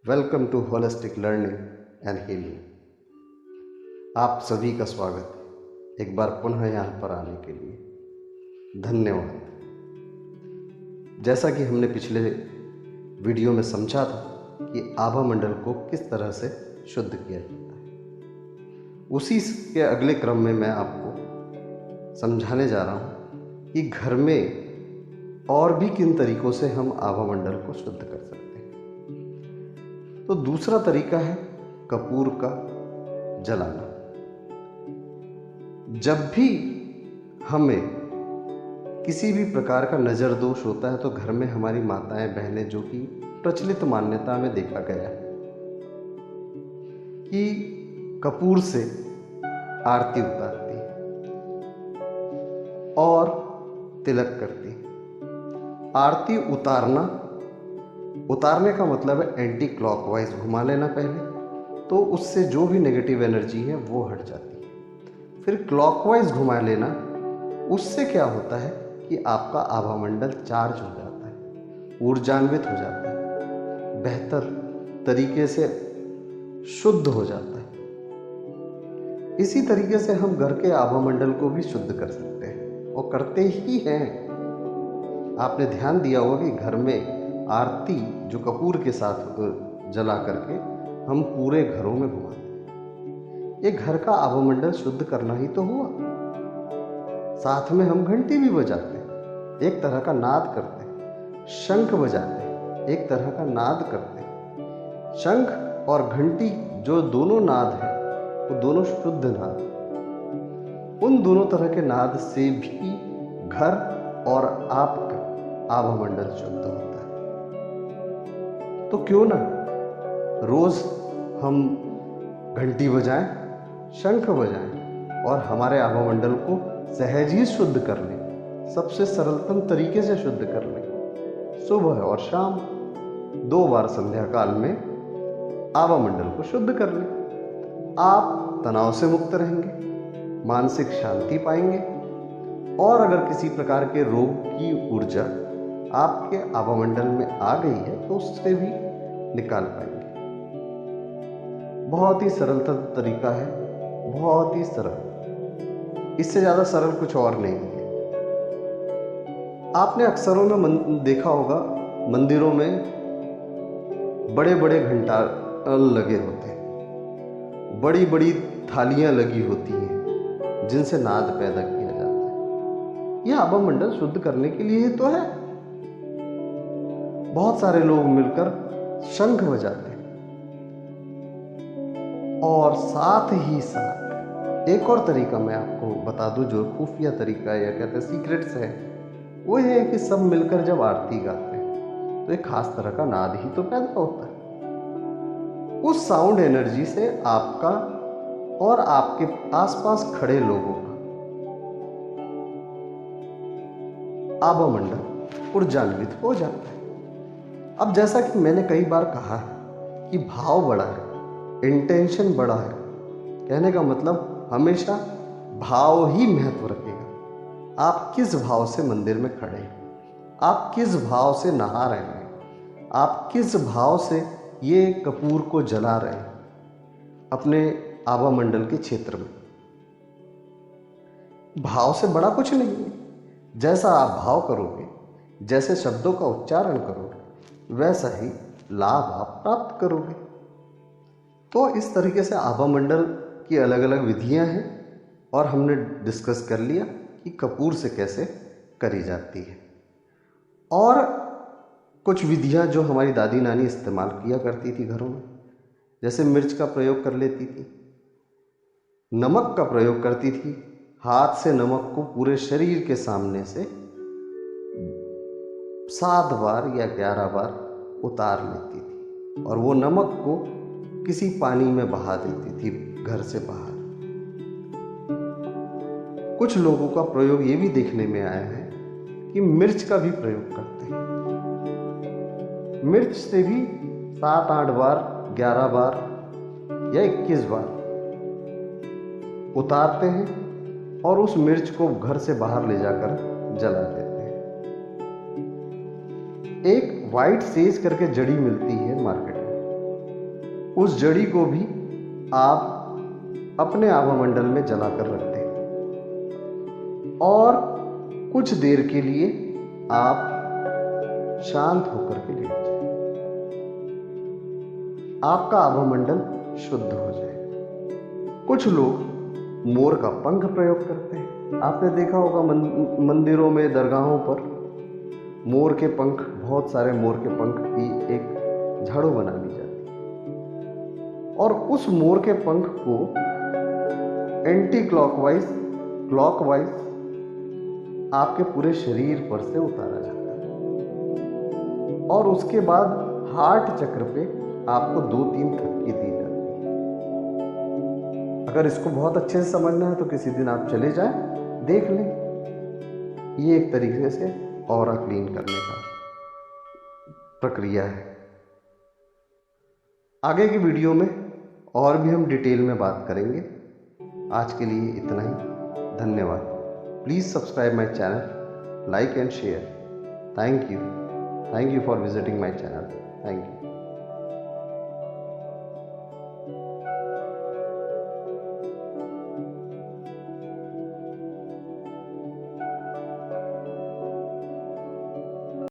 Welcome to holistic learning and healing. आप सभी का स्वागत एक बार पुनः यहाँ पर आने के लिए धन्यवाद। जैसा कि हमने पिछले वीडियो में समझा था कि आभा मंडल को किस तरह से शुद्ध किया जाता है, उसी के अगले क्रम में मैं आपको समझाने जा रहा हूँ कि घर में और भी किन तरीकों से हम आभा मंडल को शुद्ध कर सकते हैं। तो दूसरा तरीका है कपूर का जलाना। जब भी हमें किसी भी प्रकार का नज़र दोष होता है तो घर में हमारी माताएं बहनें, जो कि प्रचलित मान्यता में देखा गया है कि कपूर से आरती उतारती और तिलक करती। आरती उतारने का मतलब है एंटी क्लॉकवाइज घुमा लेना पहले, तो उससे जो भी नेगेटिव एनर्जी है वो हट जाती है। फिर क्लॉकवाइज घुमा लेना, उससे क्या होता है कि आपका आभा मंडल चार्ज हो जाता है, ऊर्जान्वित हो जाता है, बेहतर तरीके से शुद्ध हो जाता है। इसी तरीके से हम घर के आभा मंडल को भी शुद्ध कर सकते हैं और करते ही हैं। आपने ध्यान दिया होगा कि घर में आरती जो कपूर के साथ जला करके हम पूरे घरों में घुमाते हैं। ये घर का आभा मंडल शुद्ध करना ही तो हुआ। साथ में हम घंटी भी बजाते हैं, एक तरह का नाद करते हैं। शंख बजाते हैं, एक तरह का नाद करते हैं। शंख और घंटी जो दोनों नाद है वो दोनों शुद्ध नाद। उन दोनों तरह के नाद से भी घर और आपका आभा मंडल शुद्ध होता है। तो क्यों ना रोज हम घंटी बजाएं, शंख बजाएं और हमारे आभा मंडल को सहज ही शुद्ध कर लें। सबसे सरलतम तरीके से शुद्ध कर लें। सुबह और शाम 2 बार संध्या काल में आभा मंडल को शुद्ध कर लें। आप तनाव से मुक्त रहेंगे, मानसिक शांति पाएंगे और अगर किसी प्रकार के रोग की ऊर्जा आपके आभा मंडल में आ गई है तो उससे भी निकाल पाएंगे। बहुत ही सरल तरीका है, बहुत ही सरल। इससे ज़्यादा सरल कुछ और नहीं है। आपने अक्सरों में देखा होगा, मंदिरों में बड़े बड़े घंटा लगे होते हैं, बड़ी बड़ी थालियां लगी होती हैं जिनसे नाद पैदा किया जाता है। यह आभा मंडल शुद्ध करने के लिए ही तो है। बहुत सारे लोग मिलकर शंख बजाते हैं और साथ ही साथ एक और तरीका मैं आपको बता दूं, जो खुफिया तरीका है या कहते हैं सीक्रेट्स है, वो ये है कि सब मिलकर जब आरती गाते हैं तो एक खास तरह का नाद ही तो पैदा होता है। उस साउंड एनर्जी से आपका और आपके आसपास खड़े लोगों का आभा मंडल ऊर्जान्वित हो जाता है। अब जैसा कि मैंने कई बार कहा है कि भाव बड़ा है, इंटेंशन बड़ा है। कहने का मतलब हमेशा भाव ही महत्व रखेगा। आप किस भाव से मंदिर में खड़े हैं, आप किस भाव से नहा रहे हैं, आप किस भाव से ये कपूर को जला रहे हैं अपने आभा मंडल के क्षेत्र में। भाव से बड़ा कुछ नहीं है। जैसा आप भाव करोगे, जैसे शब्दों का उच्चारण करोगे, वैसा ही लाभ आप प्राप्त करोगे। तो इस तरीके से आभा मंडल की अलग अलग विधियां हैं और हमने डिस्कस कर लिया कि कपूर से कैसे करी जाती है। और कुछ विधियां जो हमारी दादी नानी इस्तेमाल किया करती थी घरों में, जैसे मिर्च का प्रयोग कर लेती थी, नमक का प्रयोग करती थी। हाथ से नमक को पूरे शरीर के सामने से 7 बार या 11 बार उतार लेती थी और वो नमक को किसी पानी में बहा देती थी घर से बाहर। कुछ लोगों का प्रयोग ये भी देखने में आया है कि मिर्च का भी प्रयोग करते हैं। मिर्च से भी 7-8 बार, 11 बार या 21 बार उतारते हैं और उस मिर्च को घर से बाहर ले जाकर जला देते हैं। एक वाइट सेज करके जड़ी मिलती है मार्केट में, उस जड़ी को भी आप अपने आभामंडल में जलाकर रख दें और कुछ देर के लिए आप शांत होकर के लेट जाएं। आपका आभामंडल शुद्ध हो जाए। कुछ लोग मोर का पंख प्रयोग करते हैं। आपने देखा होगा मंदिरों में, दरगाहों पर मोर के पंख, बहुत सारे मोर के पंख की एक झाड़ू बना ली जाती है और उस मोर के पंख को एंटी क्लॉकवाइज, क्लॉकवाइज आपके पूरे शरीर पर से उतारा जाता है और उसके बाद हार्ट चक्र पे आपको 2-3 थपकी दी जाती है। अगर इसको बहुत अच्छे से समझना है तो किसी दिन आप चले जाएं, देख लें। ये एक तरीके से ऑरा क्लीन करने का प्रक्रिया है। आगे की वीडियो में और भी हम डिटेल में बात करेंगे। आज के लिए इतना ही। धन्यवाद। Please subscribe my channel, like and share. Thank you for visiting my channel. Thank you.